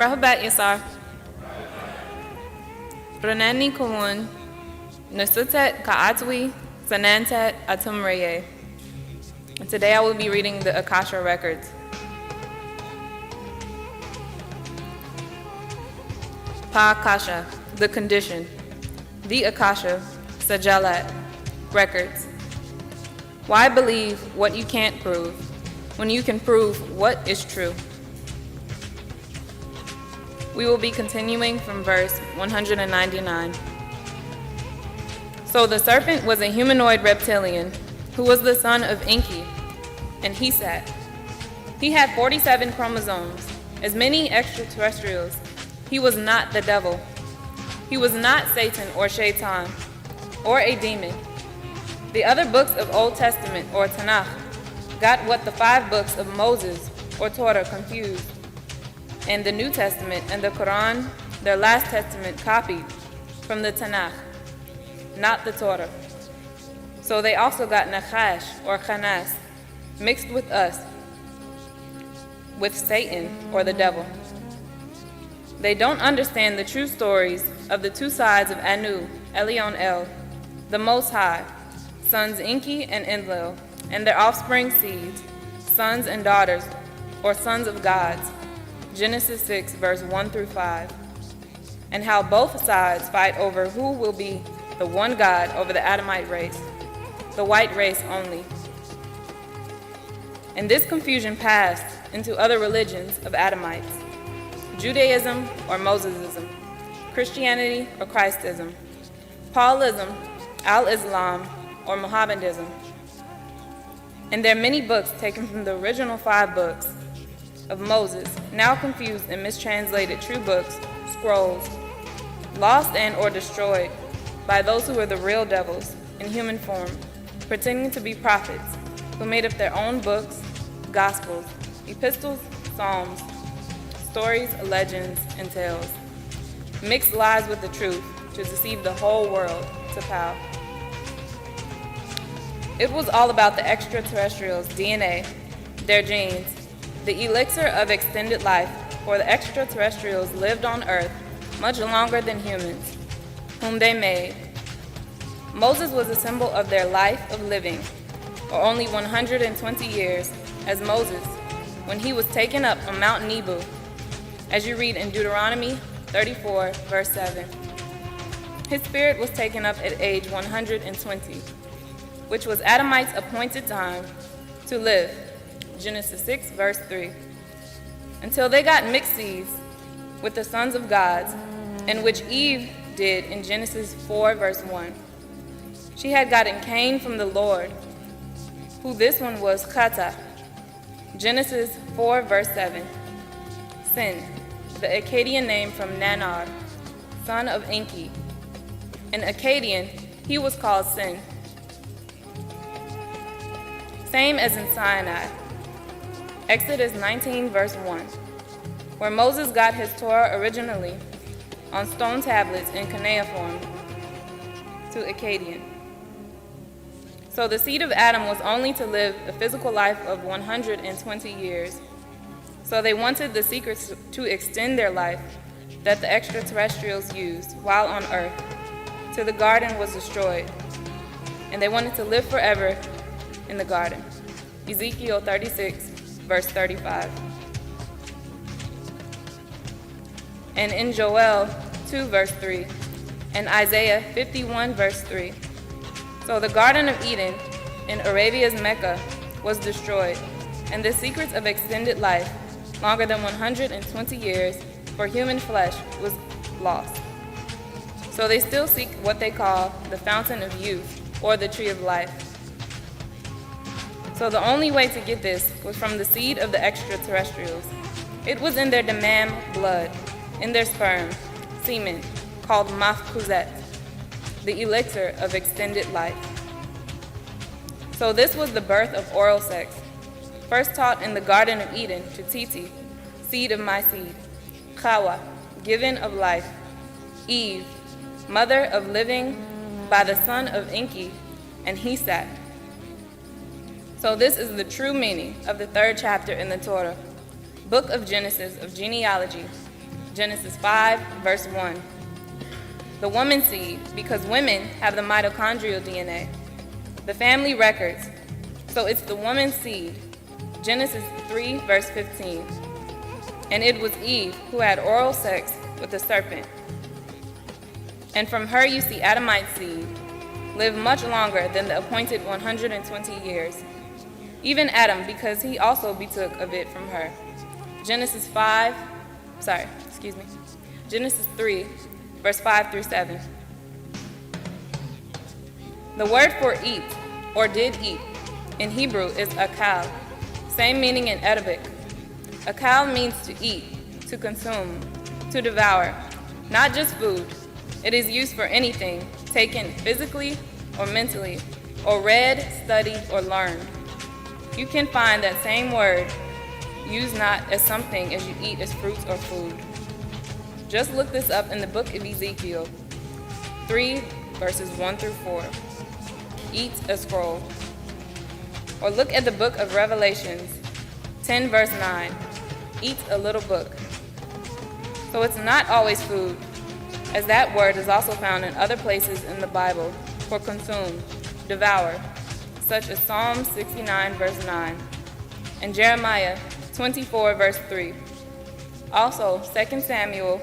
Rahabat Yasar. Ranani Kawun. Nysuttat Ka'atwi. Sanantat Atum Rayay. And today I will be reading the AKASHA Records. Pa-Akasha, the condition. The AKASHA, Sajalat, records. Why believe what you can't prove when you can prove what is true? We will be continuing from verse 199. So the serpent was a humanoid reptilian who was the son of Enki, and he sat. He had 47 chromosomes, as many extraterrestrials. He was not the devil. He was not Satan or Shaitan or a demon. The other books of Old Testament or Tanakh got what the 5 books of Moses or Torah confused, and the New Testament and the Quran, their last testament, copied from the Tanakh, not the Torah. So they also got Nakhash or Khanas mixed with us, with Satan or the devil. They don't understand the true stories of the 2 sides of Anu, Elion El, the Most High, sons Enki and Enlil, and their offspring seeds, sons and daughters, or sons of gods, Genesis 6, verse 1 through 5, and how both sides fight over who will be the one God over the Adamite race, the white race only. And this confusion passed into other religions of Adamites, Judaism or Mosesism, Christianity or Christism, Paulism, Al-Islam, or Mohammedanism. And there are many books taken from the original 5 books of Moses, now confused and mistranslated true books, scrolls, lost and or destroyed by those who were the real devils in human form, pretending to be prophets, who made up their own books, gospels, epistles, psalms, stories, legends, and tales, mixed lies with the truth to deceive the whole world to power. It was all about the extraterrestrials' DNA, their genes, the elixir of extended life, for the extraterrestrials lived on Earth much longer than humans, whom they made. Moses was a symbol of their life of living, or only 120 years, as Moses, when he was taken up on Mount Nebo, as you read in Deuteronomy 34, verse 7. His spirit was taken up at age 120, which was Adamite's appointed time to live, Genesis 6, verse 3, until they got mixed seeds with the sons of gods, and which Eve did in Genesis 4, verse 1. She had gotten Cain from the Lord, who this one was Kata, Genesis 4, verse 7. Sin, the Akkadian name from Nanar, son of Enki. An Akkadian, he was called Sin. Same as in Sinai, Exodus 19, verse 1, where Moses got his Torah originally on stone tablets in cuneiform to Akkadian. So the seed of Adam was only to live a physical life of 120 years. So they wanted the secrets to extend their life that the extraterrestrials used while on Earth, till the garden was destroyed. And they wanted to live forever in the garden. Ezekiel 36, verse 35. And in Joel 2, verse 3, and Isaiah 51, verse 3. So the Garden of Eden in Arabia's Mecca was destroyed, and the secrets of extended life, longer than 120 years, for human flesh was lost. So they still seek what they call the fountain of youth, or the tree of life. So the only way to get this was from the seed of the extraterrestrials. It was in their damam blood, in their sperm, semen, called mafkuzet, the elixir of extended life. So this was the birth of oral sex, first taught in the Garden of Eden to Titi, seed of my seed, Chawa, given of life, Eve, mother of living, by the son of Enki, and he sat. So this is the true meaning of the 3rd chapter in the Torah, book of Genesis of genealogy, Genesis 5, verse 1. The woman's seed, because women have the mitochondrial DNA. The family records, so it's the woman's seed. Genesis 3, verse 15. And it was Eve who had oral sex with the serpent. And from her you see Adamite seed live much longer than the appointed 120 years. Even Adam, because he also betook of it from her. Genesis 3, verse 5 through 7. The word for eat, or did eat, in Hebrew is akal, same meaning in Arabic. Akal means to eat, to consume, to devour, not just food. It is used for anything taken physically or mentally, or read, studied, or learned. You can find that same word used not as something as you eat as fruits or food. Just look this up in the book of Ezekiel 3, verses 1 through 4. Eat a scroll. Or look at the book of Revelations 10, verse 9. Eat a little book. So it's not always food, as that word is also found in other places in the Bible for consume, devour, such as Psalm 69, verse 9, and Jeremiah 24, verse 3. Also, 2 Samuel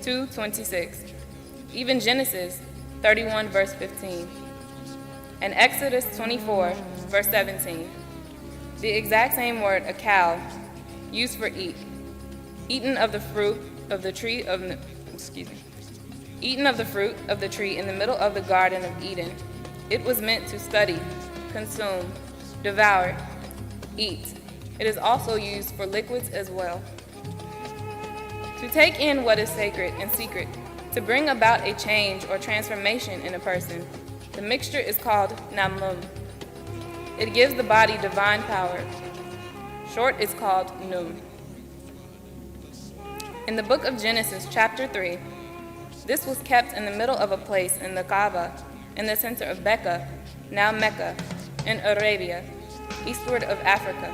2:26, even Genesis 31, verse 15, and Exodus 24, verse 17. The exact same word, akal, used for eat, eaten of the fruit of the tree eaten of the fruit of the tree in the middle of the Garden of Eden. It was meant to study, consume, devour, eat. It is also used for liquids as well. To take in what is sacred and secret, to bring about a change or transformation in a person, the mixture is called namlum. It gives the body divine power. Short is called num. In the book of Genesis, chapter 3, this was kept in the middle of a place in the Kaaba, in the center of Becca, now Mecca, in Arabia, eastward of Africa.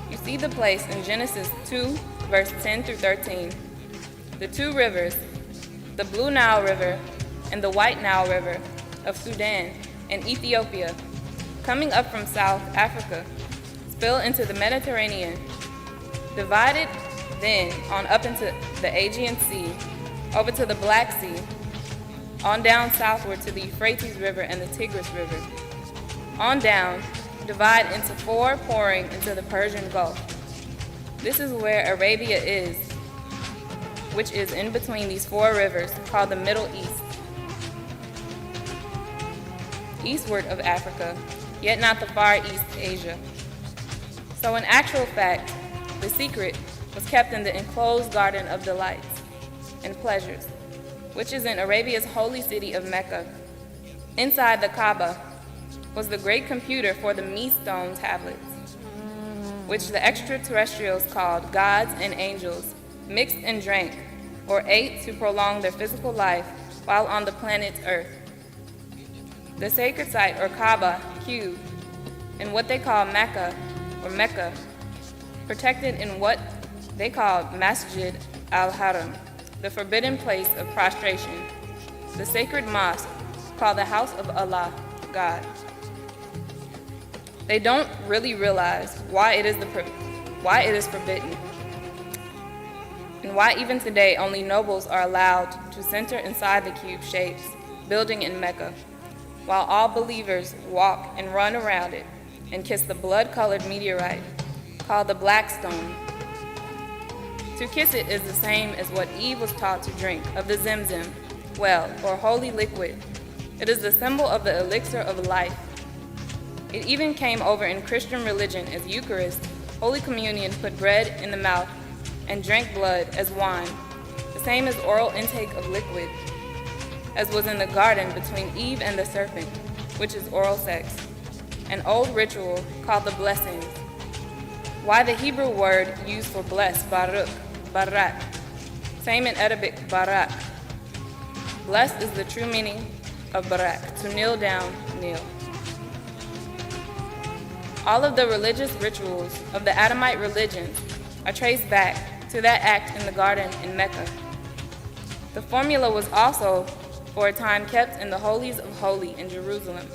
You see the place in Genesis 2, verse 10 through 13. The two rivers, the Blue Nile River and the White Nile River of Sudan and Ethiopia, coming up from South Africa, spill into the Mediterranean, divided then on up into the Aegean Sea, over to the Black Sea, on down southward to the Euphrates River and the Tigris River, on down, divide into four, pouring into the Persian Gulf. This is where Arabia is, which is in between these four rivers, called the Middle East, eastward of Africa, yet not the Far East Asia. So in actual fact, the secret was kept in the enclosed Garden of Delights and Pleasures, which is in Arabia's holy city of Mecca. Inside the Kaaba was the great computer for the me-stone tablets, which the extraterrestrials called gods and angels mixed and drank or ate to prolong their physical life while on the planet Earth. The sacred site, or Kaaba, cube, in what they call Mecca, or Mecca, protected in what they call Masjid al-Haram, the forbidden place of prostration, the sacred mosque called the house of Allah, God. They don't really realize why it is forbidden, and why even today only nobles are allowed to center inside the cube shapes building in Mecca, while all believers walk and run around it and kiss the blood-colored meteorite called the black stone. To kiss it is the same as what Eve was taught to drink of the Zemzem well, or holy liquid. It is the symbol of the elixir of life. It even came over in Christian religion as Eucharist, Holy Communion put bread in the mouth and drank blood as wine, the same as oral intake of liquid, as was in the garden between Eve and the serpent, which is oral sex, an old ritual called the blessings. Why the Hebrew word used for bless, barak, barak, same in Arabic, barak. Bless is the true meaning of barak, to kneel down, kneel. All of the religious rituals of the Adamite religions are traced back to that act in the garden in Mecca. The formula was also, for a time, kept in the Holies of Holy in Jerusalem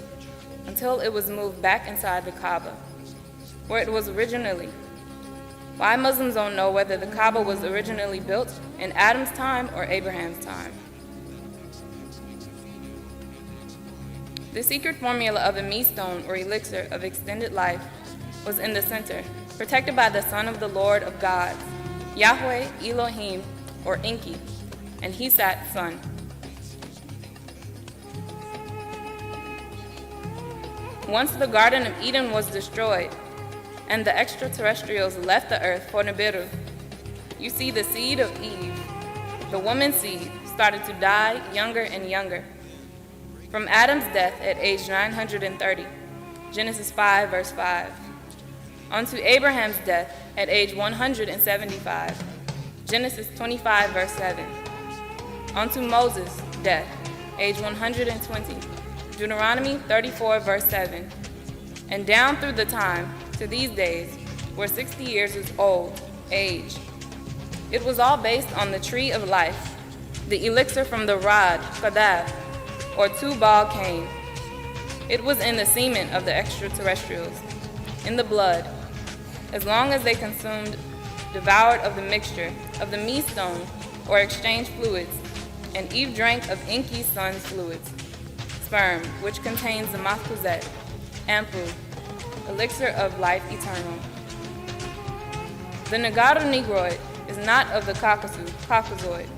until it was moved back inside the Kaaba, where it was originally. Why Muslims don't know whether the Kaaba was originally built in Adam's time or Abraham's time. The secret formula of a me-stone or elixir of extended life was in the center, protected by the Son of the Lord of Gods, Yahweh, Elohim, or Enki, and Nysuttat's son. Once the Garden of Eden was destroyed and the extraterrestrials left the earth for Nibiru, you see the seed of Eve, the woman's seed, started to die younger and younger. From Adam's death at age 930, Genesis 5, verse 5, onto Abraham's death at age 175, Genesis 25, verse 7, onto Moses' death, age 120, Deuteronomy 34, verse 7, and down through the time to these days, where 60 years is old age. It was all based on the tree of life, the elixir from the rod, Qadab, or two-ball cane. It was in the semen of the extraterrestrials, in the blood. As long as they consumed, devoured of the mixture of the me-stone or exchanged fluids, and Eve drank of Enki's son's fluids, sperm, which contains the mafkuzet, ampu, elixir of life eternal. The Nagaru Negroid is not of the Caucasoid.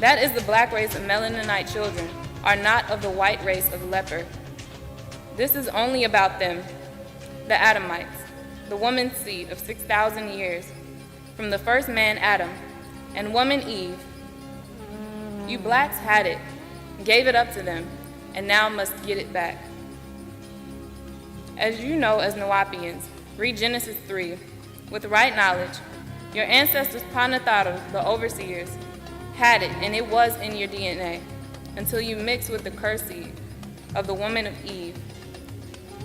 That is the black race of Melaninite children, are not of the white race of leper. This is only about them, the Adamites, the woman's seed of 6,000 years, from the first man Adam and woman Eve. You blacks had it, gave it up to them, and now must get it back. As you know as Nawapians, read Genesis 3. With right knowledge, your ancestors Panatharu, the overseers, had it, and it was in your DNA, until you mix with the cursed seed of the woman of Eve,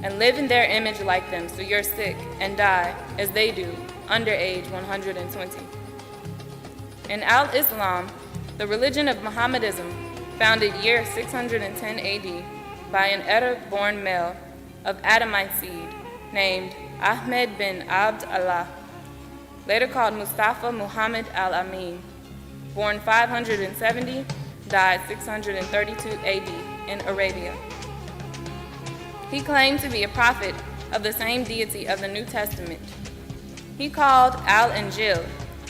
and live in their image like them, so you're sick and die, as they do, under age 120. In Al-Islam, the religion of Mohammedism, founded year 610 AD by an Arab-born male of Adamite seed named Ahmed bin Abd Allah, later called Mustafa Muhammad al-Amin, born 570, died 632 AD in Arabia. He claimed to be a prophet of the same deity of the New Testament. He called Al-Injil.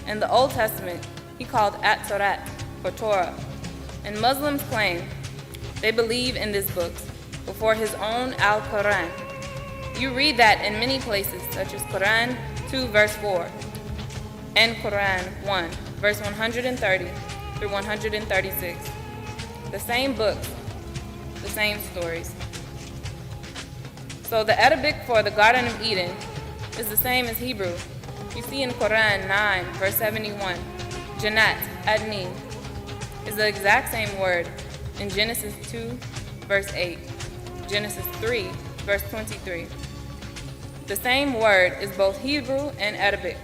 In the Old Testament, he called At-Torah, or Torah. And Muslims claim they believe in this book before his own Al-Quran. You read that in many places, such as Quran 2, verse 4, and Quran 1, verse 130 through 136. The same books, the same stories. So the Arabic for the Garden of Eden is the same as Hebrew. You see in Quran 9, verse 71, Jannat, Adni, is the exact same word in Genesis 2, verse 8, Genesis 3, verse 23. The same word is both Hebrew and Arabic.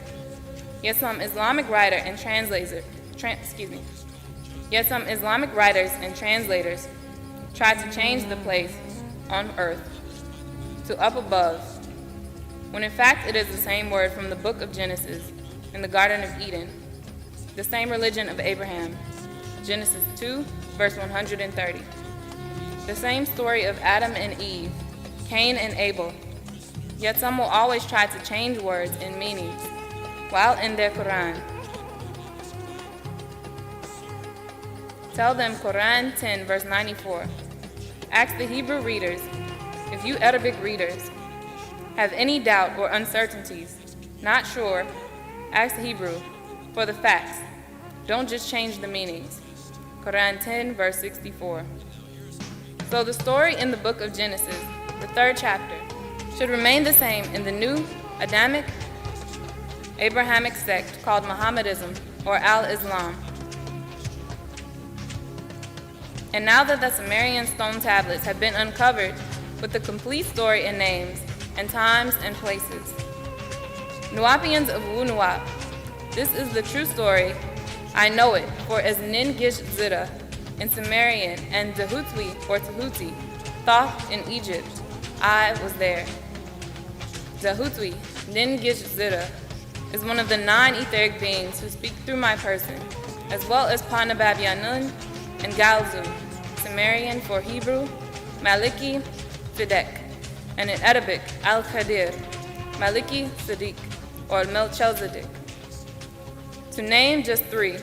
Yet some Islamic writers and translators try to change the place on earth to up above, when in fact it is the same word from the book of Genesis in the Garden of Eden, the same religion of Abraham, Genesis 2, verse 130. The same story of Adam and Eve, Cain and Abel. Yet some will always try to change words and meanings while in their Quran. Tell them Quran 10, verse 94. Ask the Hebrew readers, if you Arabic readers have any doubt or uncertainties, not sure, ask Hebrew for the facts. Don't just change the meanings. Quran 10, verse 64. So the story in the book of Genesis, the 3rd chapter, should remain the same in the new Adamic, Abrahamic sect called Mohammedism or Al-Islam. And now that the Sumerian stone tablets have been uncovered with the complete story and names and times and places, Nuwapians of Wu Nuwap This is the true story. I know it, for as Nysuttat in Sumerian and Dahutwi or Tahuti, Thoth in Egypt, I was there. Dahutwi, Nysuttat, is one of the 9 etheric beings who speak through my person, as well as YAANAN and Galzu, Sumerian for Hebrew, Maliki, Fidek, and in Arabic, Al-Qadir, Maliki Sadiq, or Melchizedek. To name just 3,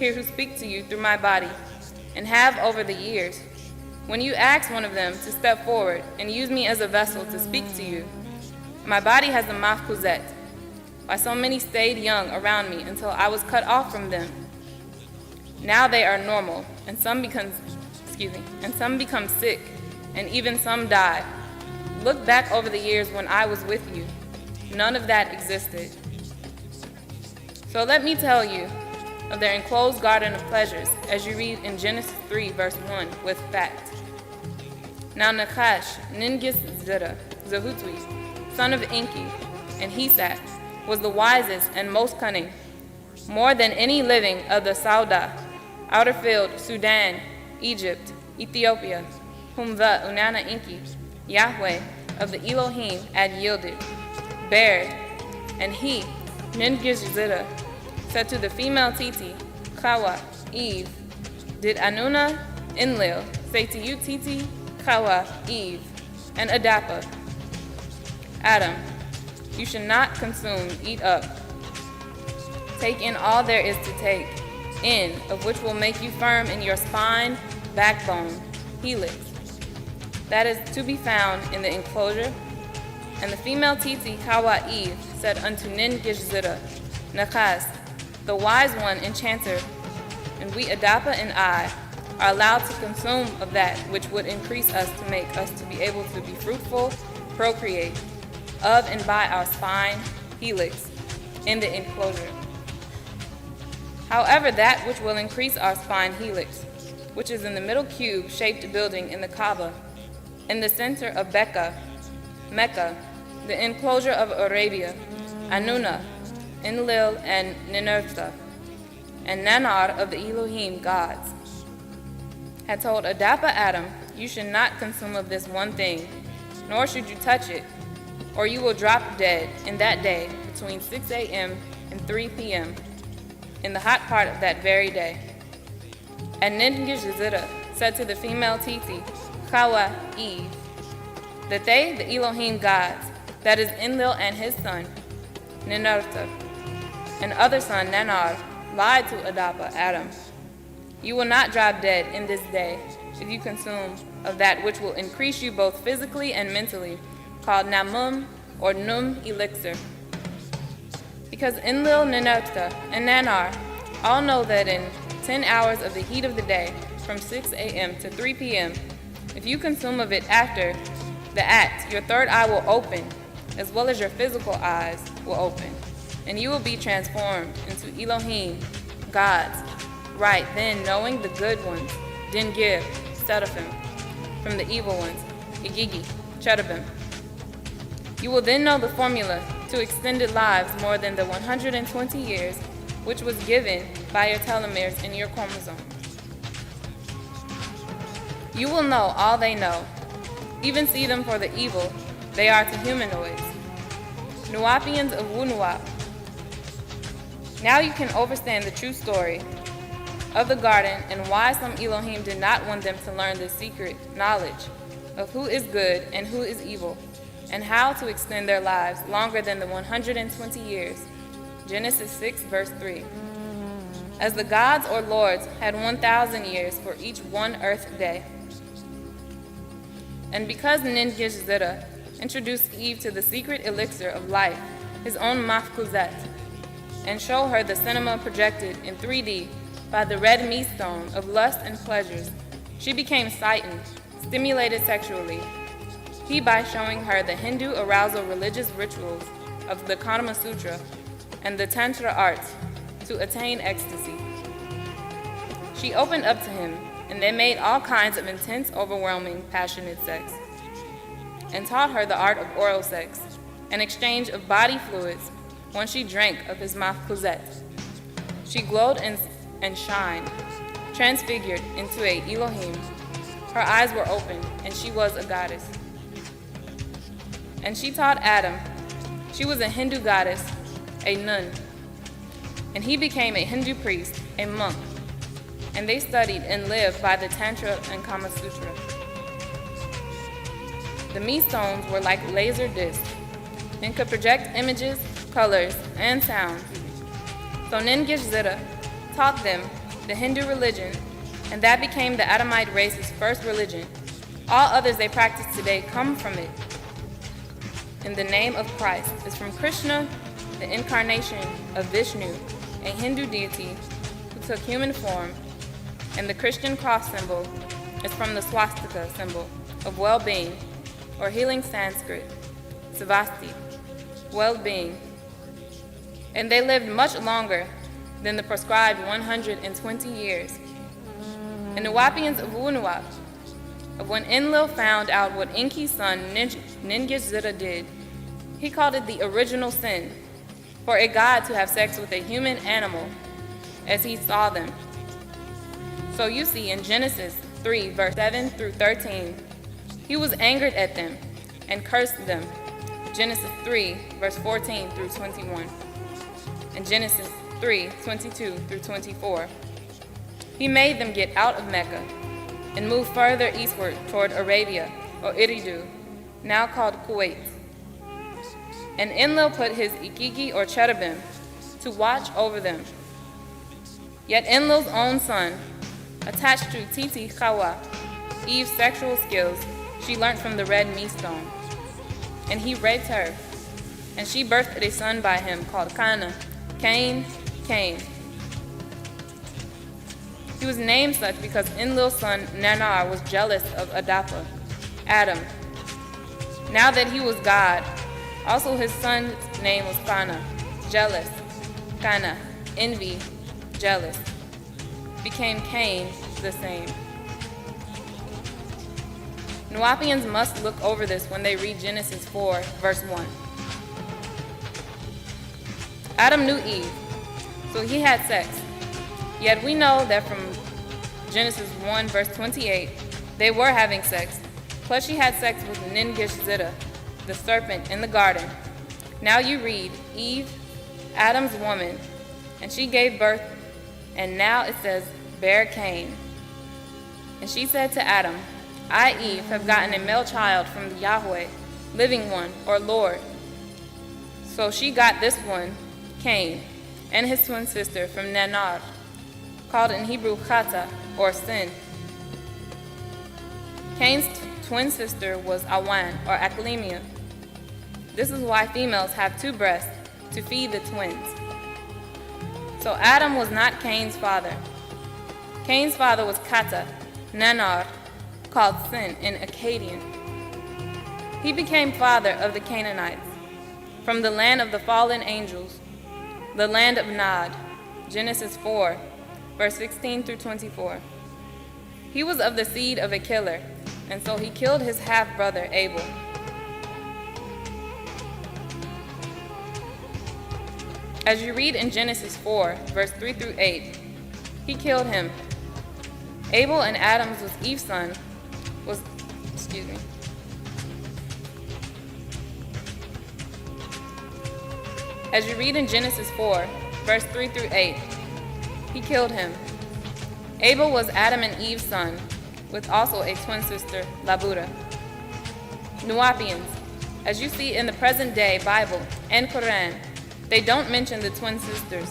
here who speak to you through my body, and have over the years. When you ask one of them to step forward and use me as a vessel to speak to you, my body has a mafkuzet. Why so many stayed young around me until I was cut off from them. Now they are normal, and some become sick, and even some die. Look back over the years when I was with you. None of that existed. So let me tell you of their enclosed garden of pleasures, as you read in Genesis 3, verse 1, with fact. Now Nysuttat, Zahutwi, son of Enki, and Hesat, was the wisest and most cunning, more than any living of the Sauda, outer field, Sudan, Egypt, Ethiopia, whom the Unana Enki, Yahweh, of the Elohim had yielded, bared, and he, Nysuttat, said to the female Titi, Kawa, Eve, did Anuna, Enlil, say to you Titi, Kawa, Eve, and Adapa, Adam, you should not consume, eat up. Take in all there is to take in, of which will make you firm in your spine, backbone, helix. That is to be found in the enclosure. And the female Titi, Kawa, Eve, said unto Nysuttat, Nakas, the wise one enchanter, and we Adapa and I are allowed to consume of that which would increase us to make us to be able to be fruitful, procreate, of and by our spine, helix, in the enclosure. However, that which will increase our spine, helix, which is in the middle cube-shaped building in the Kaaba, in the center of Mecca, the enclosure of Arabia, Anuna, Enlil, and Ninurta, and Nanar of the Elohim gods, had told Adapa Adam, you should not consume of this one thing, nor should you touch it, or you will drop dead in that day between 6 a.m. and 3 p.m. in the hot part of that very day. And Nysuttat said to the female Titi, Kawa, Eve, that they, the Elohim gods, that is Enlil and his son, Ninurta, and other son, Nanar, lied to Adapa, Adam. You will not drop dead in this day if you consume of that which will increase you both physically and mentally, called Namum or Num elixir. Because Enlil, Ninurta, and Nanar all know that in 10 hours of the heat of the day, from 6 a.m. to 3 p.m., if you consume of it after the act, your third eye will open, as well as your physical eyes will open, and you will be transformed into Elohim, gods, right then knowing the good ones, Dingir, Seraphim, from the evil ones, Igigi, Cherubim. You will then know the formula to extended lives more than the 120 years which was given by your telomeres in your chromosomes. You will know all they know, even see them for the evil they are to humanoids, Nuapians of Wunuap. Now you can understand the true story of the garden and why some Elohim did not want them to learn the secret knowledge of who is good and who is evil, and how to extend their lives longer than the 120 years. Genesis 6, verse 3. As the gods or lords had 1,000 years for each one earth day. And because Nysuttat introduced Eve to the secret elixir of life, his own mafkuzet, and show her the cinema projected in 3D by the red meat stone of lust and pleasures, she became sightened, stimulated sexually. He by showing her the Hindu arousal religious rituals of the Kama Sutra and the Tantra arts to attain ecstasy. She opened up to him, and they made all kinds of intense, overwhelming, passionate sex, and taught her the art of oral sex, an exchange of body fluids, when she drank of his mafkuzet. She glowed and shined, transfigured into a Elohim. Her eyes were open, and she was a goddess. And she taught Adam. She was a Hindu goddess, a nun. And he became a Hindu priest, a monk. And they studied and lived by the Tantra and Kama Sutra. The me stones were like laser discs and could project images, colors, and sounds. So Ningishzida taught them the Hindu religion, and that became the Adamite race's first religion. All others they practice today come from it. In the name of Christ is from Krishna, the incarnation of Vishnu, a Hindu deity who took human form, and the Christian cross symbol is from the swastika symbol of well-being, or healing Sanskrit, Savasti, well-being. And they lived much longer than the prescribed 120 years. And the Wapians of Wunuwap, of when Enlil found out what Enki's son Ningishzida did, he called it the original sin, for a god to have sex with a human animal as he saw them. So you see in Genesis 3, verse 7 through 13, he was angered at them and cursed them. Genesis 3, verse 14 through 21. And Genesis 3, 22 through 24. He made them get out of Mecca and move further eastward toward Arabia, or Iridu, now called Kuwait. And Enlil put his Ikiki or cherubim to watch over them. Yet Enlil's own son, attached to Titi Chawa, Eve's sexual skills, she learned from the red me stone. And he raped her, and she birthed a son by him called Cain. He was named such because Enlil's son Nanar was jealous of Adapa, Adam. Now that he was God, also his son's name was Kana, jealous. Kana, envy, jealous. Became Cain the same. Nuwapians must look over this when they read Genesis 4, verse 1. Adam knew Eve, so he had sex. Yet we know that from Genesis 1, verse 28, they were having sex. Plus she had sex with Ningishzida, the serpent in the garden. Now you read Eve, Adam's woman, and she gave birth, and now it says, bare Cain. And she said to Adam, I, Eve, have gotten a male child from the Yahweh, living one, or Lord. So she got this one, Cain, and his twin sister from Nanar, called in Hebrew Chata, or sin. Cain's twin sister was Awan, or Aklimia. This is why females have two breasts, to feed the twins. So Adam was not Cain's father. Cain's father was Kata, Nanar, called Sin in Akkadian. He became father of the Canaanites, from the land of the fallen angels, the land of Nod, Genesis 4, verse 16 through 24. He was of the seed of a killer, and so he killed his half-brother Abel. As you read in Genesis 4, verse 3 through 8, he killed him. Abel and Adam's was Eve's son, As you read in Genesis 4, verse 3 through 8, he killed him. Abel was Adam and Eve's son, with also a twin sister, Labuda. Nuwapians, as you see in the present-day Bible and Quran, they don't mention the twin sisters,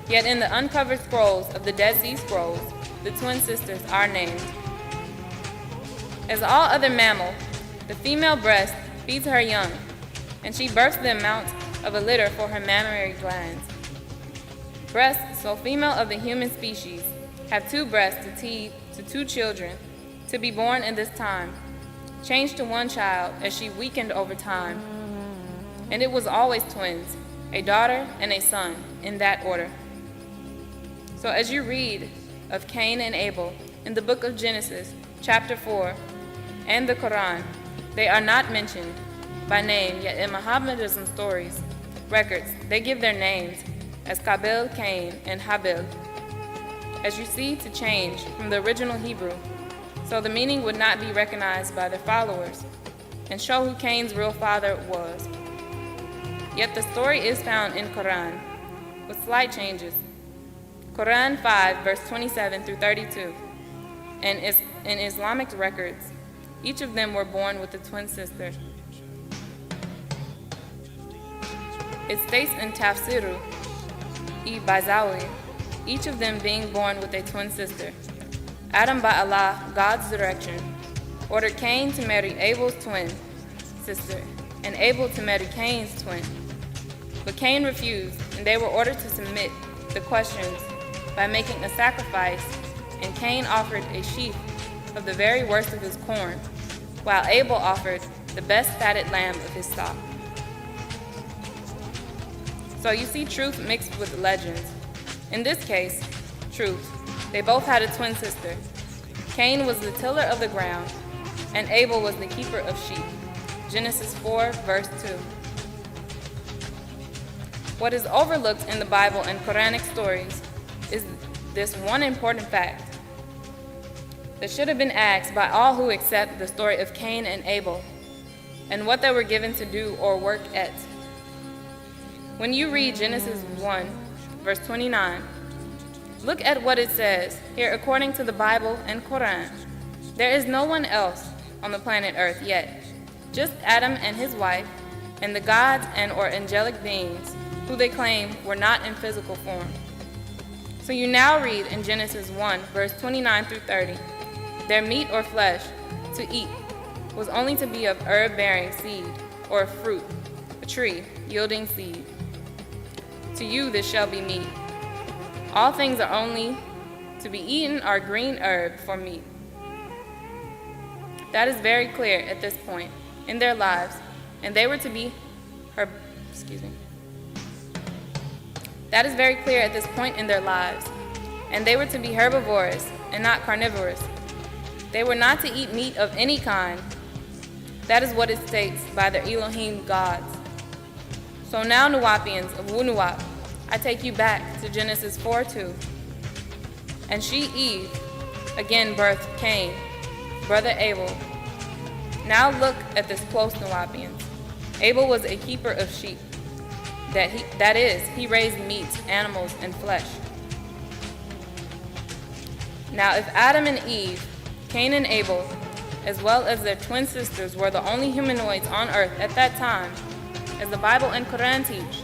yet in the uncovered scrolls of the Dead Sea Scrolls, the twin sisters are named. As all other mammals, the female breast feeds her young, and she births the amount of a litter for her mammary glands. Breasts, so female of the human species, have two breasts to teat to two children, to be born in this time, changed to one child as she weakened over time. And it was always twins, a daughter and a son, in that order. So as you read of Cain and Abel in the book of Genesis, chapter 4, and the Quran, they are not mentioned by name, yet in Mohammedanism stories, records, they give their names as Kabil, Cain, and Habil, as you see, to change from the original Hebrew, so the meaning would not be recognized by their followers, and show who Cain's real father was. Yet the story is found in Quran, with slight changes. Quran 5, verse 27 through 32, and in Islamic records, each of them were born with a twin sister. It states in Tafsir-i-Bayzawi, each of them being born with a twin sister. Adam, by Allah, God's direction, ordered Cain to marry Abel's twin sister, and Abel to marry Cain's twin. But Cain refused, and they were ordered to submit the questions by making a sacrifice, and Cain offered a sheaf of the very worst of his corn, while Abel offered the best fatted lamb of his stock. So you see truth mixed with legends. In this case, truth. They both had a twin sister. Cain was the tiller of the ground, and Abel was the keeper of sheep. Genesis 4, verse 2. What is overlooked in the Bible and Quranic stories is this one important fact that should have been asked by all who accept the story of Cain and Abel and what they were given to do or work at. When you read Genesis 1, verse 29, look at what it says here according to the Bible and Quran. There is no one else on the planet Earth yet, just Adam and his wife and the gods and or angelic beings who they claim were not in physical form. So you now read in Genesis 1, verse 29 through 30, their meat or flesh to eat was only to be of herb-bearing seed or fruit, a tree yielding seed. To you this shall be meat. All things are only to be eaten are green herb for meat. That is very clear at this point in their lives, and they were to be That is very clear at this point in their lives, and they were to be herbivorous and not carnivorous. They were not to eat meat of any kind. That is what it states by their Elohim gods. So now, Nuwapians of Wu-Nuwap, I take you back to Genesis 4:2. And she, Eve, again birthed Cain, brother Abel. Now look at this close, Nuwapians. Abel was a keeper of sheep. That is, he raised meats, animals, and flesh. Now if Adam and Eve, Cain and Abel, as well as their twin sisters, were the only humanoids on earth at that time, as the Bible and Quran teach,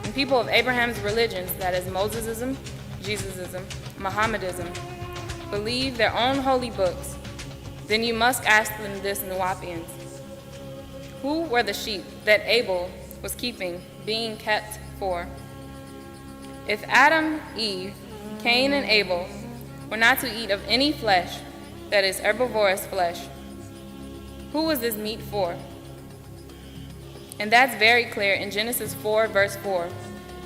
and people of Abraham's religions, that is Mosesism, Jesusism, Mohammedism, believe their own holy books, then you must ask them this, Nuwapians. Who were the sheep that Abel was keeping, being kept for? If Adam, Eve, Cain, and Abel were not to eat of any flesh, that is herbivorous flesh, who was this meat for? And that's very clear in Genesis 4, verse 4.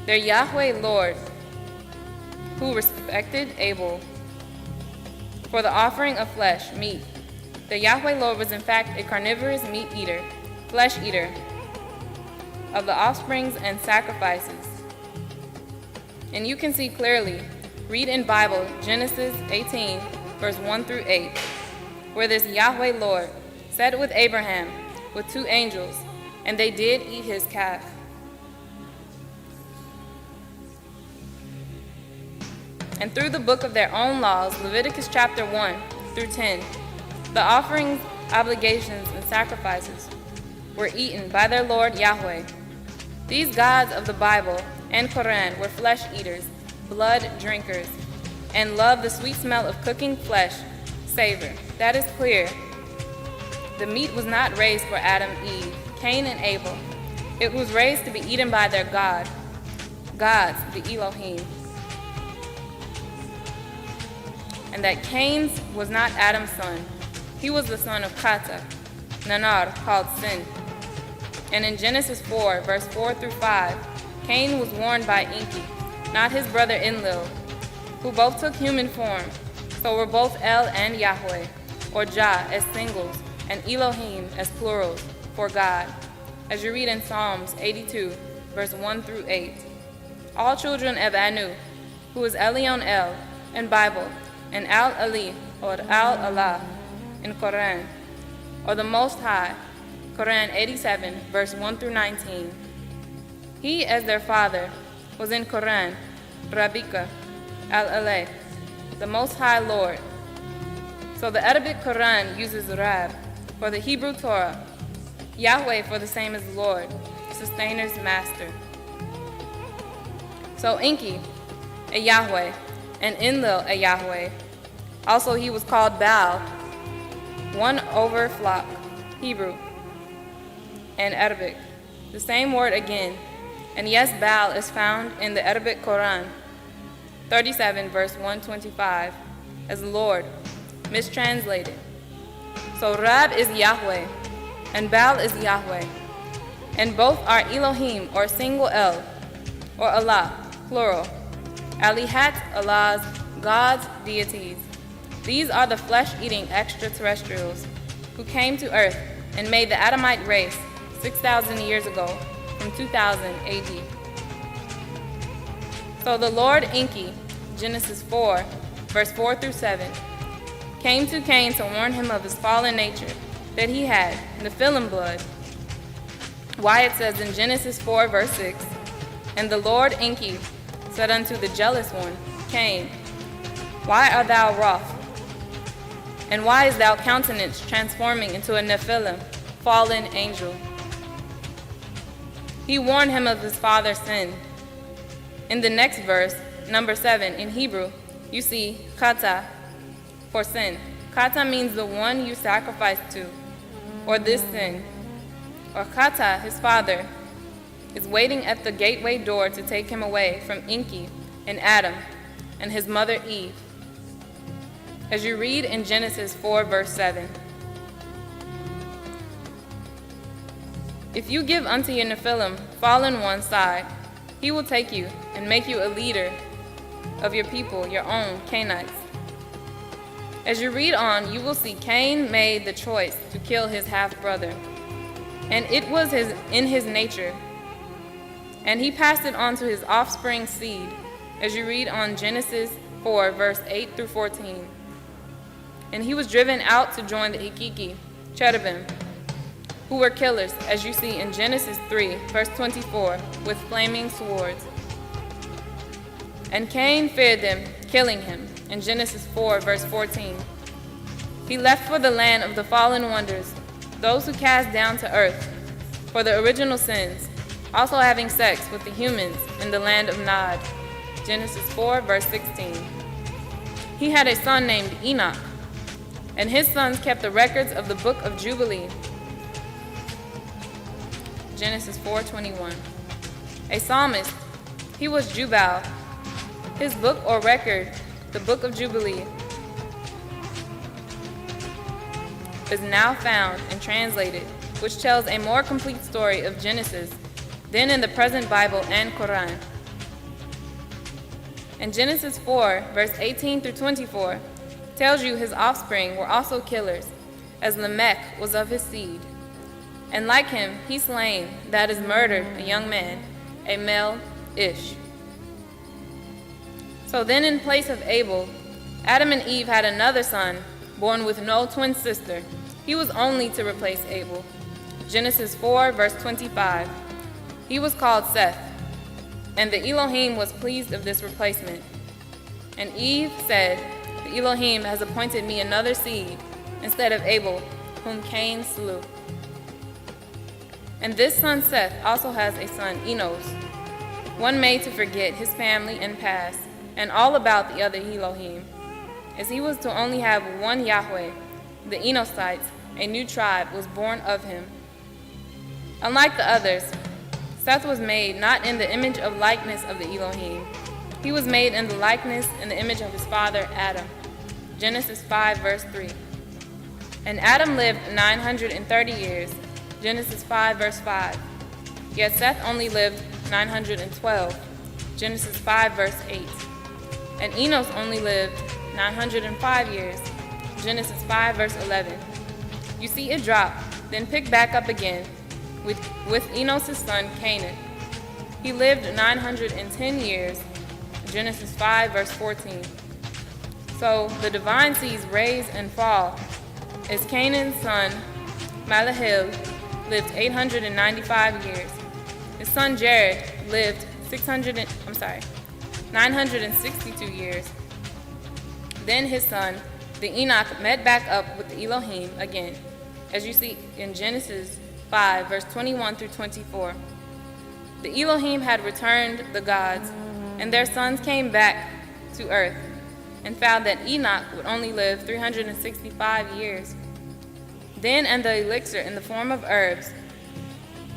Their Yahweh Lord, who respected Abel for the offering of flesh, meat. The Yahweh Lord was in fact a carnivorous meat eater, flesh eater, of the offsprings and sacrifices. And you can see clearly, read in Bible, Genesis 18, verse 1 through 8, where this Yahweh Lord sat with Abraham with two angels, and they did eat his calf. And through the book of their own laws, Leviticus chapter 1 through 10, the offerings, obligations, and sacrifices were eaten by their Lord Yahweh. These gods of the Bible and Quran were flesh eaters, blood drinkers, and loved the sweet smell of cooking flesh, savor. That is clear. The meat was not raised for Adam, Eve, Cain, and Abel. It was raised to be eaten by their gods, the Elohim. And that Cain's was not Adam's son. He was the son of Kata, Nanar, called sin. And in Genesis 4, verse 4 through 5, Cain was warned by Enki, not his brother Enlil, who both took human form, so were both El and Yahweh, or Jah as singles, and Elohim as plurals, for God, as you read in Psalms 82, verse 1 through 8. All children of Anu, who is Elion El in Bible, and Al-Ali or Al-Allah in Quran, or the Most High, Quran 87, verse 1 through 19. He, as their father, was in Quran, Rabbika, Al-Alay, the Most High Lord. So the Arabic Quran uses Rab for the Hebrew Torah, Yahweh for the same as Lord, sustainer,'s master. So Enki, a Yahweh, and Enlil, a Yahweh. Also he was called Baal, one over flock, Hebrew, and Arabic. The same word again. And yes, Baal is found in the Arabic Quran, 37 verse 125, as Lord, mistranslated. So Rab is Yahweh, and Baal is Yahweh, and both are Elohim, or single El, or Allah, plural. Alihat, Allahs, gods, deities. These are the flesh-eating extraterrestrials who came to earth and made the Adamite race 6,000 years ago, from 2000 AD. So the Lord Enki, Genesis 4, verse 4 through 7, came to Cain to warn him of his fallen nature that he had, Nephilim blood. Why it says in Genesis 4, verse 6, and the Lord Enki said unto the jealous one, Cain, why art thou wroth? And why is thou countenance transforming into a Nephilim, fallen angel? He warned him of his father's sin. In the next verse, number 7, in Hebrew, you see kata, for sin. Kata means the one you sacrifice to, or this sin. Or kata, his father, is waiting at the gateway door to take him away from Enki and Adam and his mother Eve, as you read in Genesis 4, verse 7. If you give unto your Nephilim fallen one side, he will take you and make you a leader of your people, your own Cainites. As you read on, you will see Cain made the choice to kill his half-brother, and it was in his nature, and he passed it on to his offspring seed, as you read on Genesis 4, verse 8 through 14. And he was driven out to join the Ikiki, cherubim, who were killers, as you see in Genesis 3, verse 24, with flaming swords. And Cain feared them, killing him, in Genesis 4, verse 14. He left for the land of the fallen wonders, those who cast down to earth, for the original sins, also having sex with the humans in the land of Nod, Genesis 4, verse 16. He had a son named Enoch, and his sons kept the records of the book of Jubilee, Genesis 4:21. A psalmist, he was Jubal. His book or record, the book of Jubilee, is now found and translated, which tells a more complete story of Genesis than in the present Bible and Quran. And Genesis 4, verse 18 through 24, tells you his offspring were also killers, as Lamech was of his seed. And like him, he slain, that is murdered, a young man, a male Ish. So then in place of Abel, Adam and Eve had another son, born with no twin sister. He was only to replace Abel. Genesis 4, verse 25. He was called Seth, and the Elohim was pleased of this replacement. And Eve said, the Elohim has appointed me another seed instead of Abel, whom Cain slew. And this son Seth also has a son, Enos, one made to forget his family and past, and all about the other Elohim, as he was to only have one Yahweh. The Enosites, a new tribe, was born of him. Unlike the others, Seth was made not in the image of likeness of the Elohim. He was made in the likeness and the image of his father Adam. Genesis 5, verse 3. And Adam lived 930 years. Genesis 5, verse 5. Yet Seth only lived 912. Genesis 5, verse 8. And Enos only lived 905 years. Genesis 5, verse 11. You see it drop, then pick back up again with Enos' son Canaan. He lived 910 years, Genesis 5, verse 14. So the divine seas rise and fall as Canaan's son, Malahil, lived 895 years. His son Jared lived 962 years. Then his son, the Enoch, met back up with the Elohim again, as you see in Genesis 5, verse 21 through 24. The Elohim had returned the gods, and their sons came back to earth, and found that Enoch would only live 365 years. Then and the elixir in the form of herbs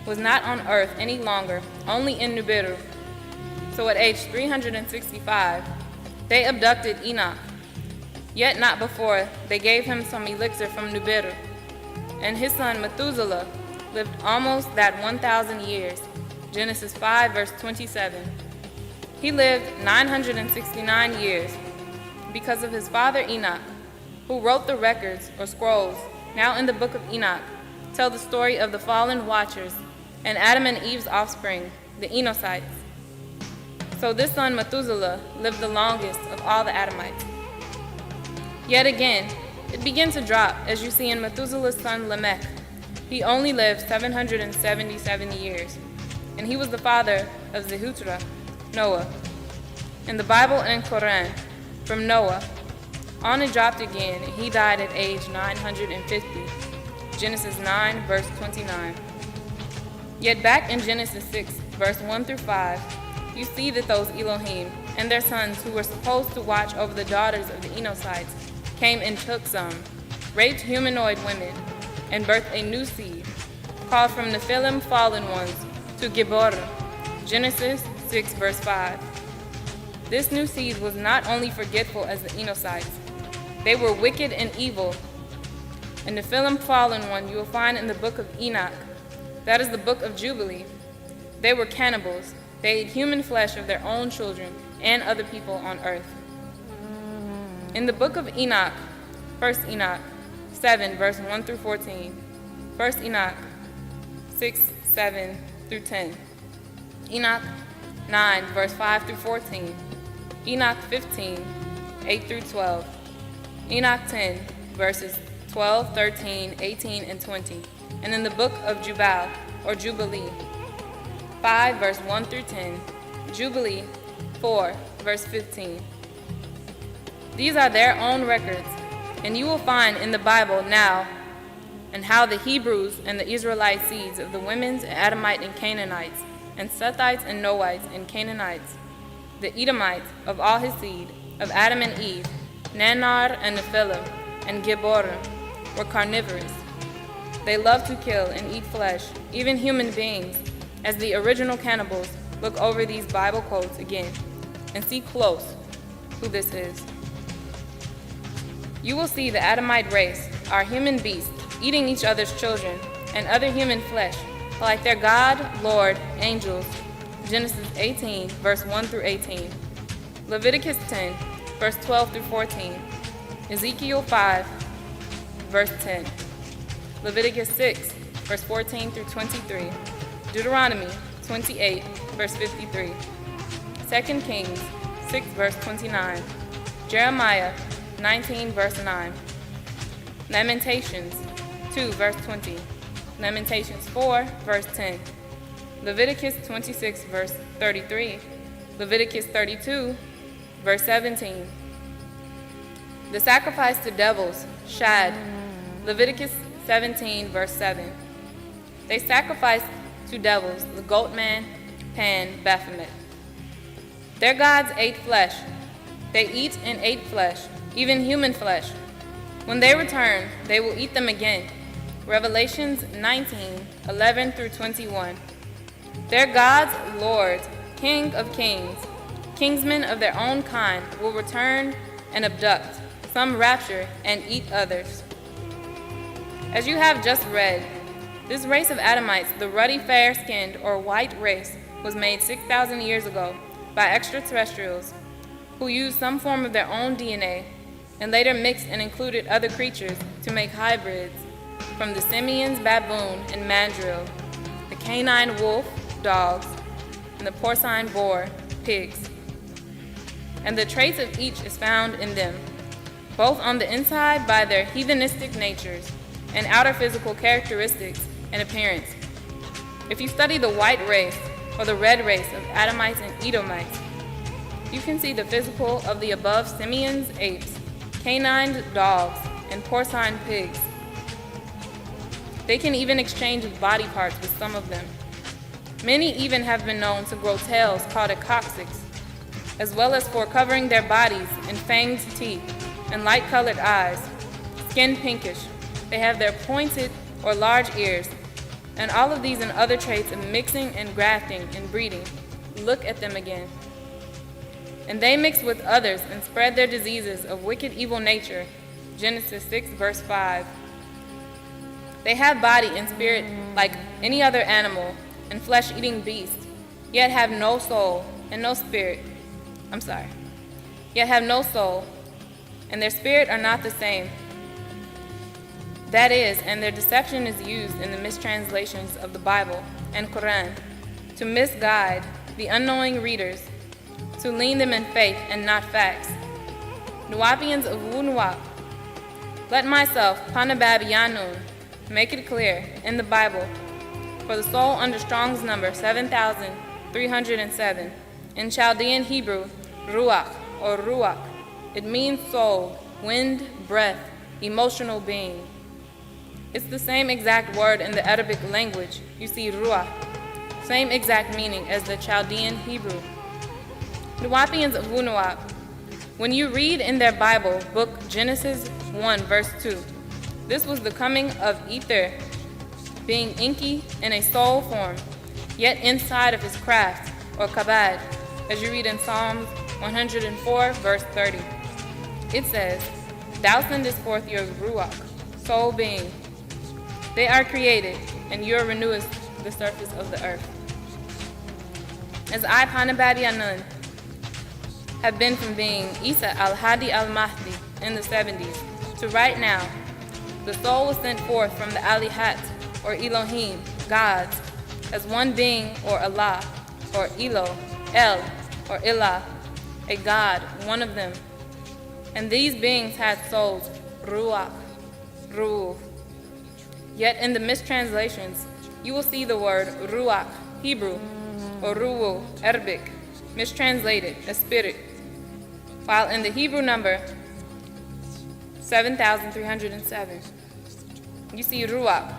was not on earth any longer, only in Nibiru. So at age 365, they abducted Enoch, yet not before they gave him some elixir from Nibiru. And his son Methuselah lived almost that 1,000 years, Genesis 5, verse 27. He lived 969 years because of his father Enoch, who wrote the records or scrolls now in the book of Enoch, tell the story of the fallen watchers and Adam and Eve's offspring, the Enochites. So this son Methuselah lived the longest of all the Adamites. Yet again, it began to drop, as you see in Methuselah's son Lamech. He only lived 777 years, and he was the father of Zehutra, Noah. In the Bible and Quran, from Noah, on it dropped again, and he died at age 950, Genesis 9, verse 29. Yet back in Genesis 6, verse 1 through 5, you see that those Elohim and their sons who were supposed to watch over the daughters of the Enochites came and took some, raped humanoid women, and birthed a new seed, called from Nephilim fallen ones to Gibborah, Genesis 6, verse 5. This new seed was not only forgetful as the Enochites, they were wicked and evil. And the Nephilim fallen one you will find in the book of Enoch, that is the book of Jubilee. They were cannibals. They ate human flesh of their own children and other people on earth. In the book of Enoch, 1 Enoch 7, verse 1 through 14, 1 Enoch 6, 7 through 10, Enoch 9, verse 5 through 14, Enoch 15, 8 through 12, Enoch 10, verses 12, 13, 18, and 20, and in the book of Jubal, or Jubilee, 5, verse 1 through 10, Jubilee 4, verse 15. These are their own records, and you will find in the Bible now and how the Hebrews and the Israelite seeds of the women's Adamite and Canaanites, and Sethites and Noites and Canaanites, the Edomites of all his seed, of Adam and Eve, Nanar and Nephilim, and Gibborah, were carnivorous. They loved to kill and eat flesh, even human beings, as the original cannibals. Look over these Bible quotes again and see close who this is. You will see the Adamite race are human beasts, eating each other's children and other human flesh, like their God, Lord, angels, Genesis 18, verse 1 through 18, Leviticus 10, verse 12 through 14, Ezekiel 5, verse 10, Leviticus 6, verse 14 through 23, Deuteronomy 28, verse 53, 2 Kings 6, verse 29, Jeremiah 19, verse 9, Lamentations 2, verse 20, Lamentations 4, verse 10, Leviticus 26, verse 33, Leviticus 32, verse 17. The sacrifice to devils, Shad, Leviticus 17, verse 7. They sacrificed to devils, the goat man, Pan, Baphomet. Their gods ate flesh. They eat and ate flesh, even human flesh. When they return, they will eat them again. Revelations 19, 11 through 21. Their gods, Lord, King of kings, kingsmen of their own kind, will return and abduct, some rapture, and eat others. As you have just read, this race of Adamites, the ruddy fair-skinned or white race, was made 6,000 years ago by extraterrestrials who used some form of their own DNA and later mixed and included other creatures to make hybrids from the simians, baboon, and mandrill, the canine wolf, dogs, and the porcine boar, pigs. And the traits of each is found in them, both on the inside by their heathenistic natures and outer physical characteristics and appearance. If you study the white race or the red race of Adamites and Edomites, you can see the physical of the above simians, apes, canine dogs, and porcine pigs. They can even exchange body parts with some of them. Many even have been known to grow tails called a coccyx, as well as for covering their bodies in fanged teeth and light-colored eyes, skin pinkish. They have their pointed or large ears, and all of these and other traits of mixing and grafting and breeding. Look at them again. And they mix with others and spread their diseases of wicked evil nature. Genesis 6, verse 5. They have body and spirit like any other animal and flesh-eating beast, yet have no soul and no spirit. Yet have no soul, and their spirit are not the same. That is, and their deception is used in the mistranslations of the Bible and Quran to misguide the unknowing readers, to lean them in faith and not facts. Nuwapians of Wu-Nuwap, let myself, Panabab YAANANan, make it clear in the Bible, for the soul under Strong's number 7,307, in Chaldean Hebrew, ruach or ruach. It means soul, wind, breath, emotional being. It's the same exact word in the Arabic language. You see ruach, same exact meaning as the Chaldean Hebrew. Nuwapians of Wu-Nuwap, when you read in their Bible book Genesis 1 verse 2, this was the coming of Ether, being inky in a soul form, yet inside of his craft, or kabad, as you read in Psalms 104 verse 30. It says, "Thou sendest forth your ruach, soul being. They are created, and you renewest the surface of the earth." As I, Panabab YAANANan, have been from being Isa al-Hadi al-Mahdi in the 70s to right now, the soul was sent forth from the Alihat, or Elohim, gods, as one being, or Allah, or Elo, El, or Ilah, a god, one of them. And these beings had souls, ruach, ruh. Yet in the mistranslations, you will see the word ruach, Hebrew, or ruhu, Arabic, mistranslated as spirit, while in the Hebrew number 7,307, you see ruach,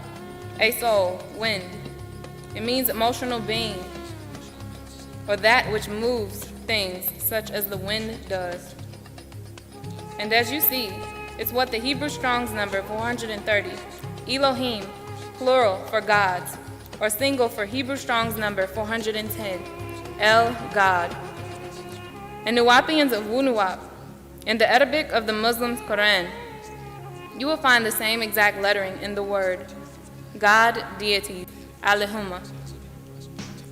a soul, wind. It means emotional being, or that which moves things such as the wind does. And as you see, it's what the Hebrew Strong's number 430, Elohim, plural for gods, or single for Hebrew Strong's number 410, El, God. And Nuwapians of Wu-Nuwap, in the Arabic of the Muslims' Quran, you will find the same exact lettering in the word God, deity, Allahumma.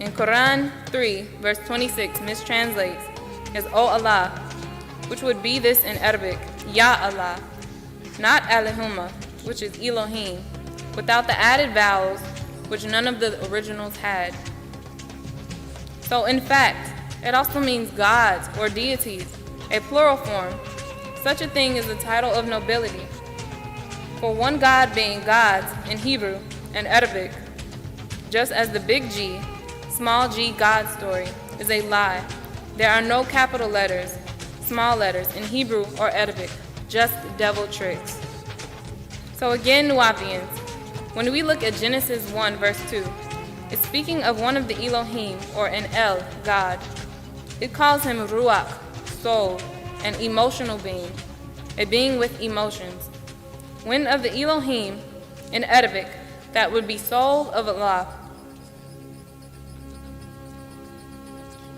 In Quran 3, verse 26 mistranslates as O Allah, which would be this in Arabic, Ya Allah, not Allahumma, which is Elohim, without the added vowels, which none of the originals had. So in fact, it also means gods or deities, a plural form. Such a thing is the title of nobility. For one God being gods in Hebrew and Arabic, just as the big G, small g God story is a lie. There are no capital letters, small letters in Hebrew or Arabic, just devil tricks. So again, Nuwapians, when we look at Genesis 1 verse 2, it's speaking of one of the Elohim, or an El, God. It calls him Ruach, soul, an emotional being, a being with emotions. When of the Elohim, in Arabic, that would be soul of Allah.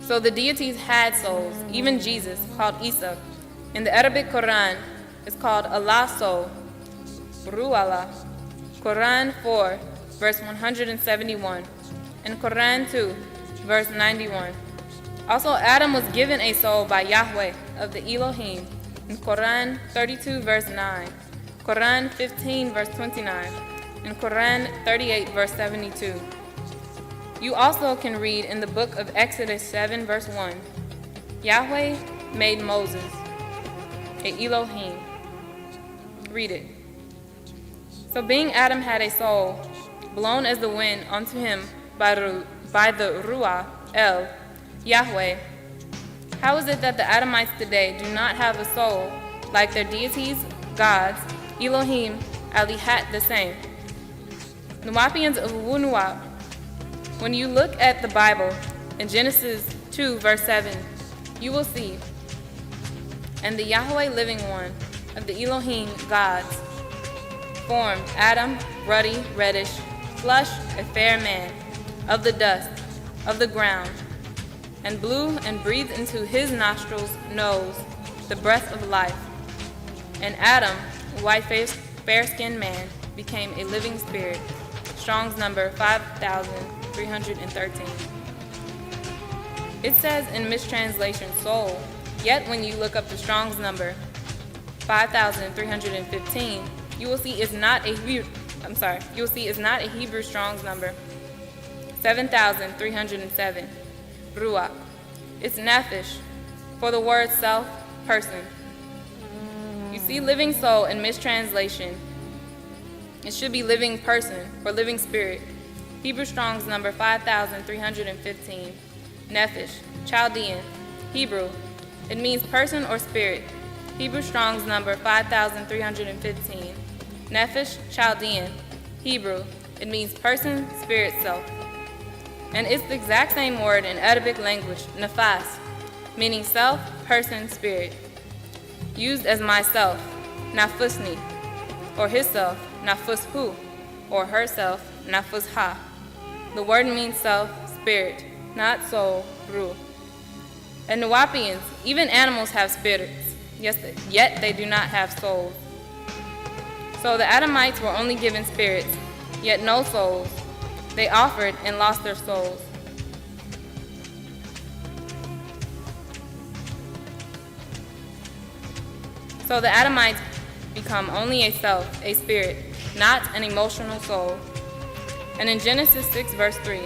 So the deities had souls, even Jesus, called Isa. In the Arabic Quran, is called Allah's soul, Ruh Allah. Quran 4, verse 171, and Quran 2, verse 91. Also, Adam was given a soul by Yahweh of the Elohim in Quran 32, verse 9, Quran 15, verse 29, and Quran 38, verse 72. You also can read in the book of Exodus 7, verse 1, Yahweh made Moses a Elohim. Read it. So being Adam had a soul, blown as the wind unto him by the Ruah El, Yahweh, how is it that the Adamites today do not have a soul like their deities, gods, Elohim, Alihat the same? Nuwapians of Wunuwap. When you look at the Bible in Genesis 2 verse 7, you will see, and the Yahweh living one of the Elohim gods formed Adam, ruddy, reddish, flush, a fair man, of the dust, of the ground, and blew and breathed into his nostrils, nose, the breath of life. And Adam, a white fair-skinned man, became a living spirit. Strong's number 5,313. It says in mistranslation soul, yet when you look up the Strong's number 5,315, you will see it's not a Hebrew Strong's number 7,307. Ruach. It's nephesh, for the word self, person. You see living soul in mistranslation. It should be living person or living spirit. Hebrew Strong's number 5,315. Nephesh, Chaldean, Hebrew. It means person or spirit. Hebrew Strong's number 5,315. Nephesh, Chaldean, Hebrew. It means person, spirit, self. And it's the exact same word in Arabic language, nafas, meaning self, person, spirit. Used as myself, nafusni, or his self, nafushu, or herself, nafusha. The word means self, spirit, not soul, ruh. And Nuwapians, even animals have spirits, yet they do not have souls. So the Adamites were only given spirits, yet no souls. They offered and lost their souls. So the Adamites become only a self, a spirit, not an emotional soul. And in Genesis 6 verse 3,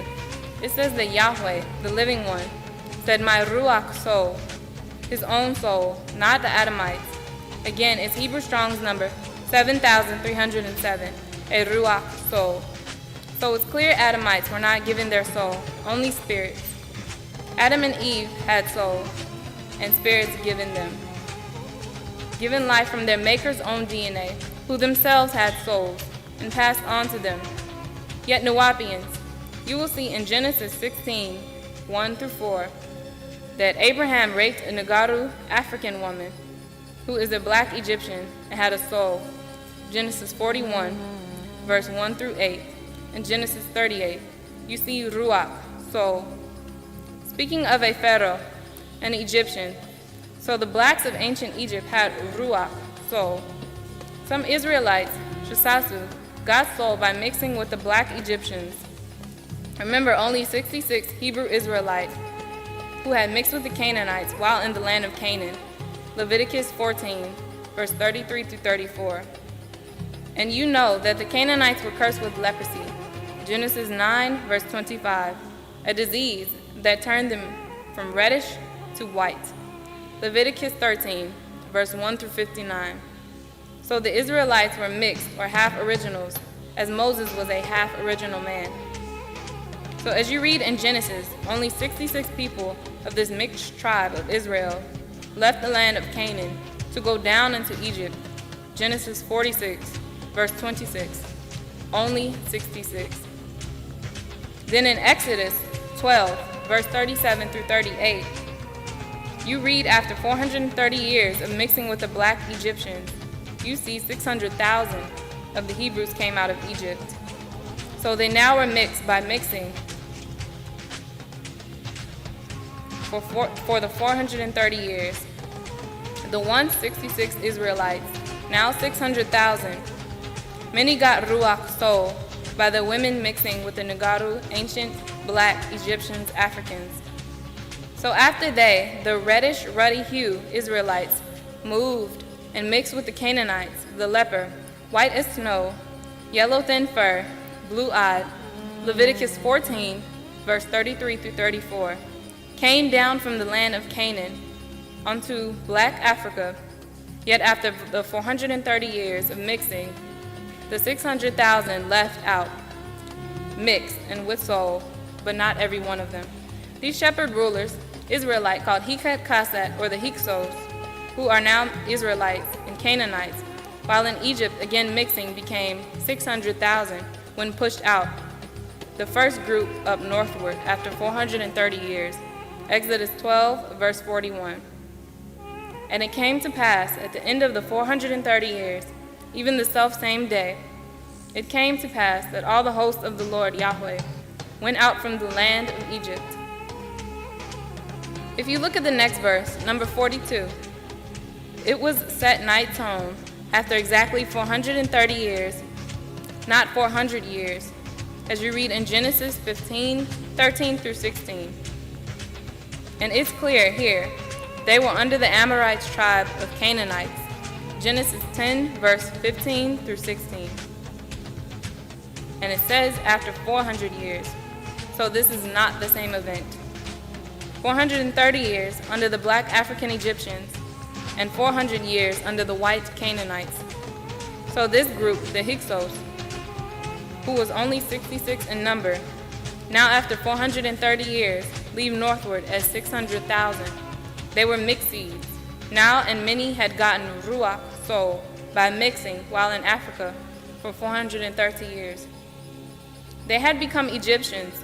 it says that Yahweh, the living one, said, my Ruach soul, his own soul, not the Adamites. Again, it's Hebrew Strong's number 7,307, a Ruach soul. So it's clear Adamites were not given their soul, only spirits. Adam and Eve had souls, and spirits given them, given life from their Maker's own DNA, who themselves had souls, and passed on to them. Yet Nuwapians, you will see in Genesis 16, 1 through 4, that Abraham raped a Negaru African woman, who is a black Egyptian and had a soul. Genesis 41, verse 1 through 8. In Genesis 38, you see Ruach, soul. Speaking of a pharaoh, an Egyptian, so the blacks of ancient Egypt had Ruach, soul. Some Israelites, Shusasu, got soul by mixing with the black Egyptians. Remember, only 66 Hebrew Israelites who had mixed with the Canaanites while in the land of Canaan. Leviticus 14, verse 33 through 34. And you know that the Canaanites were cursed with leprosy. Genesis 9, verse 25, a disease that turned them from reddish to white. Leviticus 13, verse 1 through 59. So the Israelites were mixed or half originals, as Moses was a half original man. So as you read in Genesis, only 66 people of this mixed tribe of Israel left the land of Canaan to go down into Egypt. Genesis 46, verse 26. Only 66. Then in Exodus 12, verse 37 through 38, you read after 430 years of mixing with the black Egyptians, you see 600,000 of the Hebrews came out of Egypt. So they now were mixed by mixing for the 430 years. The 166 Israelites, now 600,000. Many got Ruach soul by the women mixing with the Negaru, ancient black Egyptians, Africans. So after they, the reddish, ruddy hue Israelites, moved and mixed with the Canaanites, the leper, white as snow, yellow thin fur, blue-eyed, Leviticus 14, verse 33 through 34, came down from the land of Canaan unto black Africa, yet after the 430 years of mixing, the 600,000 left out, mixed and with soul, but not every one of them. These shepherd rulers, Israelite, called Hyksos or the Hyksos, who are now Israelites and Canaanites, while in Egypt again mixing became 600,000 when pushed out, the first group up northward after 430 years. Exodus 12, verse 41. And it came to pass at the end of the 430 years, even the selfsame day, it came to pass that all the hosts of the Lord Yahweh went out from the land of Egypt. If you look at the next verse, number 42, it was set night's home after exactly 430 years, not 400 years, as you read in Genesis 15, 13 through 16. And it's clear here, they were under the Amorites tribe of Canaanites, Genesis 10, verse 15 through 16. And it says after 400 years, so this is not the same event. 430 years under the black African Egyptians, and 400 years under the white Canaanites. So this group, the Hyksos, who was only 66 in number, now after 430 years, leave northward as 600,000. They were mixed seeds, now and many had gotten ruach, soul, by mixing while in Africa for 430 years. They had become Egyptians.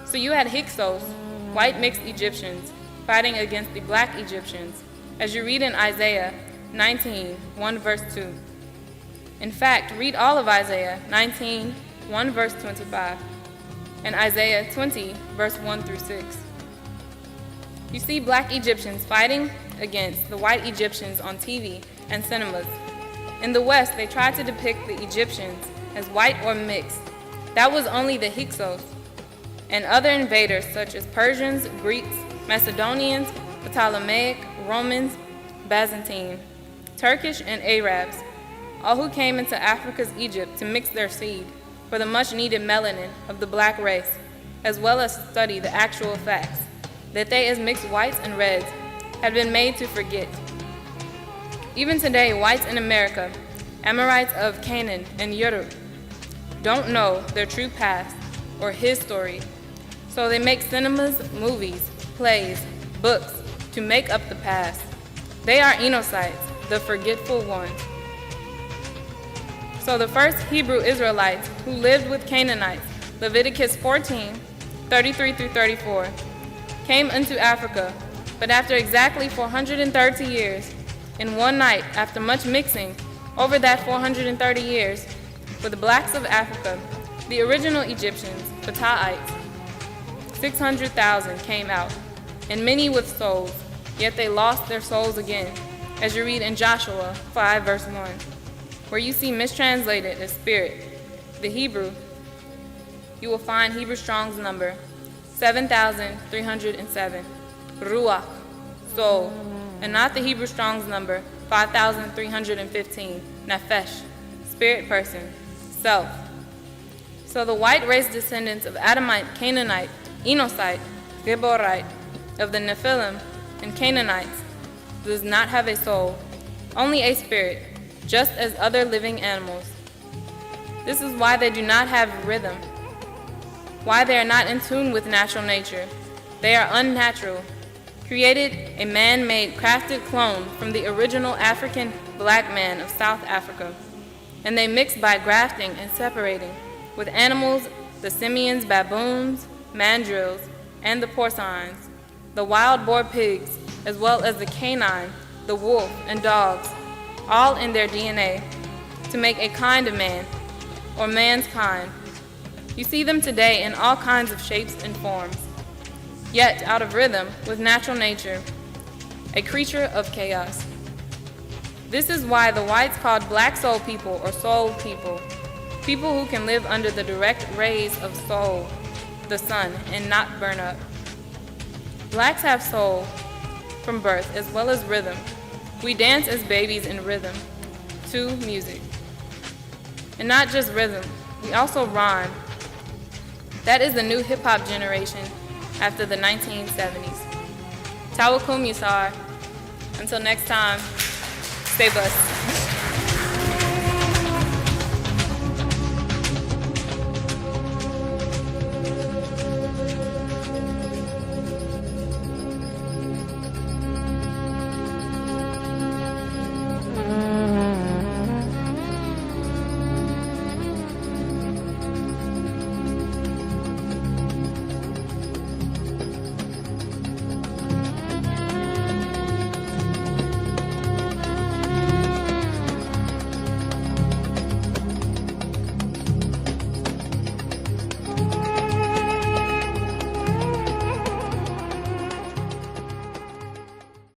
So you had Hyksos, white mixed Egyptians, fighting against the black Egyptians, as you read in Isaiah 19, 1 verse 2. In fact, read all of Isaiah 19, 1 verse 25, and Isaiah 20, verse 1 through 6. You see black Egyptians fighting against the white Egyptians on TV and cinemas. In the West, they tried to depict the Egyptians as white or mixed. That was only the Hyksos, and other invaders such as Persians, Greeks, Macedonians, Ptolemaic, Romans, Byzantine, Turkish, and Arabs, all who came into Africa's Egypt to mix their seed for the much-needed melanin of the black race, as well as study the actual facts, that they as mixed whites and reds had been made to forget. Even today, whites in America, Amorites of Canaan and Europe, don't know their true past or his story, so they make cinemas, movies, plays, books to make up the past. They are Enocytes, the forgetful ones. So the first Hebrew Israelites who lived with Canaanites, Leviticus 14, 33 through 34, came into Africa, but after exactly 430 years, in one night, after much mixing, over that 430 years, with the blacks of Africa, the original Egyptians, Bataites, 600,000 came out, and many with souls, yet they lost their souls again, as you read in Joshua 5 verse 1, where you see mistranslated as spirit, the Hebrew. You will find Hebrew Strong's number 7,307, ruach, soul, and not the Hebrew Strong's number 5,315, nefesh, spirit person, self. So the white race descendants of Adamite, Canaanite, Enocyte, Geborite, of the Nephilim and Canaanites does not have a soul, only a spirit, just as other living animals. This is why they do not have rhythm, why they are not in tune with natural nature. They are unnatural, created a man-made crafted clone from the original African black man of South Africa, and they mix by grafting and separating with animals, the simians, baboons, mandrills, and the porcines, the wild boar pigs, as well as the canine, the wolf, and dogs, all in their DNA, to make a kind of man, or man's kind. You see them today in all kinds of shapes and forms, yet out of rhythm with natural nature, a creature of chaos. This is why the whites called black soul people or soul people, people who can live under the direct rays of soul, the sun, and not burn up. Blacks have soul from birth as well as rhythm. We dance as babies in rhythm, to music. And not just rhythm, we also rhyme. That is the new hip-hop generation after the 1970s. Tawakum Yasar. Until next time, stay blessed.